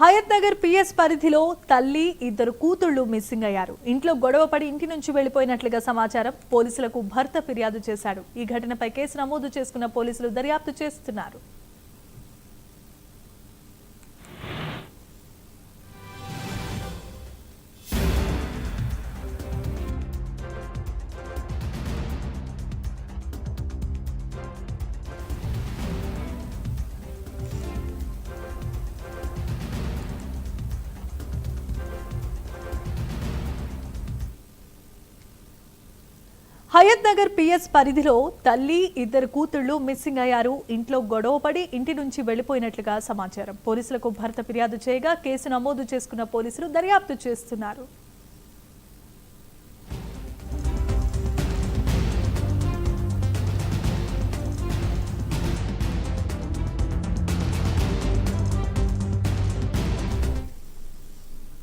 Hayath Nagar PS పరిధిలో తల్లి ఇద్దరు కూతుళ్లు మిస్సింగ్ అయ్యారు. ఇంట్లో గొడవపడి ఇంటి నుంచి వెళ్లిపోయినట్లుగా సమాచారం. పోలీసులకు భర్త ఫిర్యాదు చేశాడు. ఈ ఘటనపై కేసు నమోదు చేసుకున్న పోలీసులు దర్యాప్తు చేస్తున్నారు. హయత్ నగర్ పిఎస్ పరిధిలో తల్లి ఇద్దరు కూతుళ్లు మిస్సింగ్ అయ్యారు. ఇంట్లో గొడవపడి ఇంటి నుంచి వెళ్లిపోయినట్లుగా సమాచారం. పోలీసులకు భర్త ఫిర్యాదు చేయగా కేసు నమోదు చేసుకున్న పోలీసులు దర్యాప్తు చేస్తున్నారు.